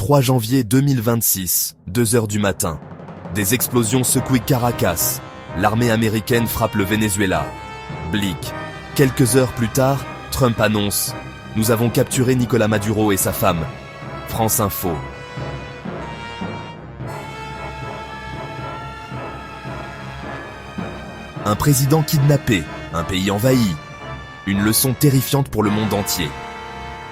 3 janvier 2026, 2 heures du matin. Des explosions secouent Caracas. L'armée américaine frappe le Venezuela. Blick. Quelques heures plus tard, Trump annonce « Nous avons capturé Nicolás Maduro et sa femme ». France Info. Un président kidnappé, un pays envahi. Une leçon terrifiante pour le monde entier.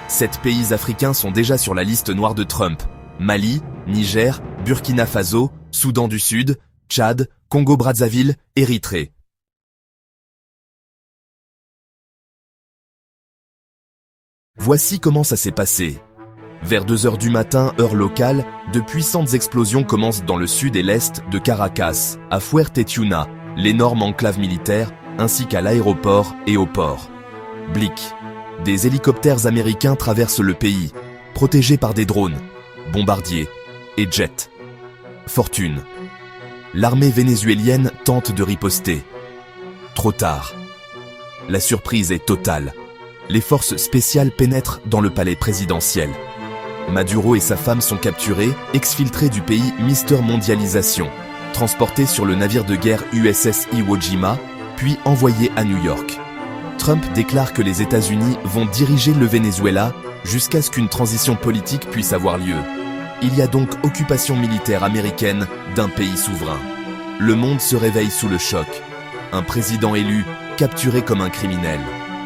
7 pays africains sont déjà sur la liste noire de Trump. Mali, Niger, Burkina Faso, Soudan du Sud, Tchad, Congo-Brazzaville, Érythrée. Voici comment ça s'est passé. Vers 2 heures du matin, heure locale, de puissantes explosions commencent dans le sud et l'est de Caracas, à Fuerte-Tiuna, l'énorme enclave militaire, ainsi qu'à l'aéroport et au port. Blick. Des hélicoptères américains traversent le pays, protégés par des drones, bombardiers et jets. Fortune. L'armée vénézuélienne tente de riposter. Trop tard. La surprise est totale. Les forces spéciales pénètrent dans le palais présidentiel. Maduro et sa femme sont capturés, exfiltrés du pays Mister Mondialisation, transportés sur le navire de guerre USS Iwo Jima, puis envoyés à New York. Trump déclare que les États-Unis vont diriger le Venezuela jusqu'à ce qu'une transition politique puisse avoir lieu. Il y a donc occupation militaire américaine d'un pays souverain. Le monde se réveille sous le choc. Un président élu capturé comme un criminel.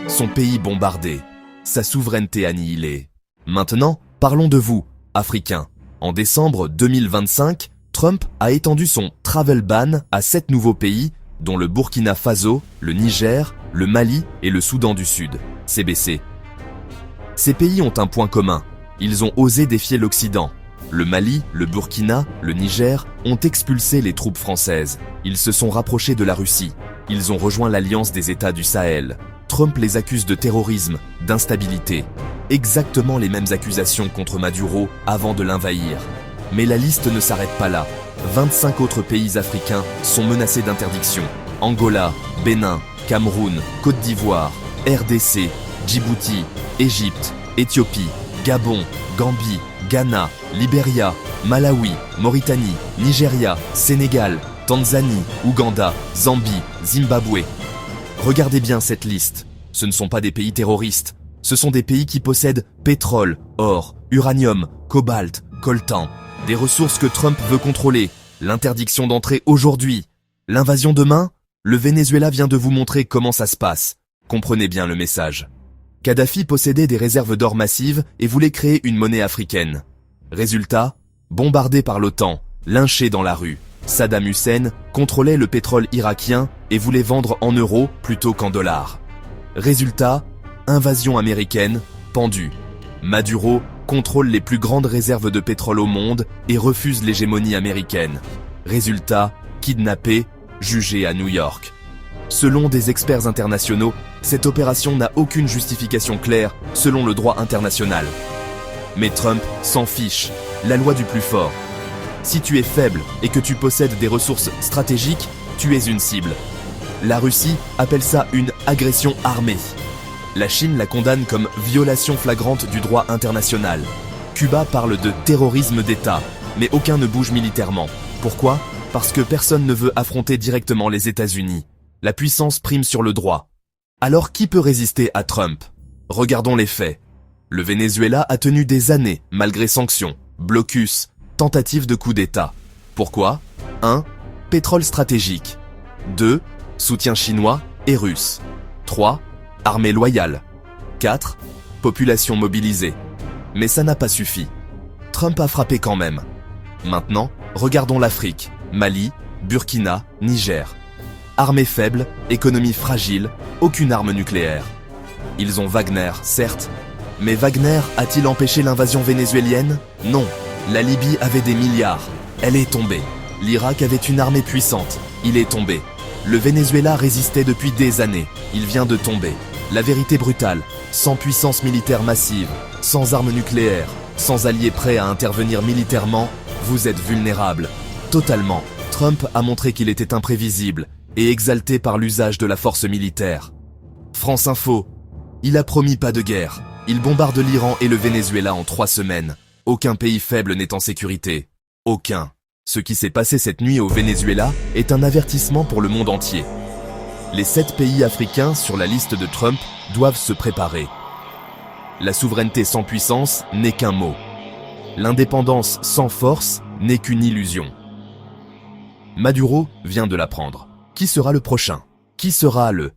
Son pays bombardé. Sa souveraineté annihilée. Maintenant, parlons de vous, Africains. En décembre 2025, Trump a étendu son travel ban à 7 nouveaux pays, dont le Burkina Faso, le Niger, le Mali et le Soudan du Sud, CBC. Ces pays ont un point commun. Ils ont osé défier l'Occident. Le Mali, le Burkina, le Niger ont expulsé les troupes françaises. Ils se sont rapprochés de la Russie. Ils ont rejoint l'alliance des États du Sahel. Trump les accuse de terrorisme, d'instabilité. Exactement les mêmes accusations contre Maduro avant de l'envahir. Mais la liste ne s'arrête pas là. 25 autres pays africains sont menacés d'interdiction. Angola, Bénin, Cameroun, Côte d'Ivoire, RDC, Djibouti, Égypte, Éthiopie, Gabon, Gambie, Ghana, Libéria, Malawi, Mauritanie, Nigeria, Sénégal, Tanzanie, Ouganda, Zambie, Zimbabwe. Regardez bien cette liste. Ce ne sont pas des pays terroristes. Ce sont des pays qui possèdent pétrole, or, uranium, cobalt, coltan. Des ressources que Trump veut contrôler. L'interdiction d'entrée aujourd'hui. L'invasion demain? Le Venezuela vient de vous montrer comment ça se passe. Comprenez bien le message. Kadhafi possédait des réserves d'or massives et voulait créer une monnaie africaine. Résultat, bombardé par l'OTAN, lynché dans la rue. Saddam Hussein contrôlait le pétrole irakien et voulait vendre en euros plutôt qu'en dollars. Résultat, invasion américaine, pendu. Maduro contrôle les plus grandes réserves de pétrole au monde et refuse l'hégémonie américaine. Résultat, kidnappé, jugé à New York. Selon des experts internationaux, cette opération n'a aucune justification claire selon le droit international. Mais Trump s'en fiche, la loi du plus fort. Si tu es faible et que tu possèdes des ressources stratégiques, tu es une cible. La Russie appelle ça une agression armée. La Chine la condamne comme violation flagrante du droit international. Cuba parle de terrorisme d'État, mais aucun ne bouge militairement. Pourquoi ? Parce que personne ne veut affronter directement les États-Unis. La puissance prime sur le droit. Alors qui peut résister à Trump? Regardons les faits. Le Venezuela a tenu des années, malgré sanctions, blocus, tentatives de coup d'État. Pourquoi? 1. Pétrole stratégique. 2. Soutien chinois et russe. 3. Armée loyale. 4. Population mobilisée. Mais ça n'a pas suffi. Trump a frappé quand même. Maintenant, regardons l'Afrique. Mali, Burkina, Niger. Armée faible, économie fragile, aucune arme nucléaire. Ils ont Wagner, certes. Mais Wagner a-t-il empêché l'invasion vénézuélienne? Non. La Libye avait des milliards. Elle est tombée. L'Irak avait une armée puissante. Il est tombé. Le Venezuela résistait depuis des années. Il vient de tomber. La vérité brutale. Sans puissance militaire massive, sans armes nucléaires, sans alliés prêts à intervenir militairement, vous êtes vulnérable. Totalement. Trump a montré qu'il était imprévisible et exalté par l'usage de la force militaire. France Info. Il a promis pas de guerre. Il bombarde l'Iran et le Venezuela en 3 semaines. Aucun pays faible n'est en sécurité. Aucun. Ce qui s'est passé cette nuit au Venezuela est un avertissement pour le monde entier. Les 7 pays africains sur la liste de Trump doivent se préparer. La souveraineté sans puissance n'est qu'un mot. L'indépendance sans force n'est qu'une illusion. Maduro vient de l'apprendre. Qui sera le prochain? Qui sera le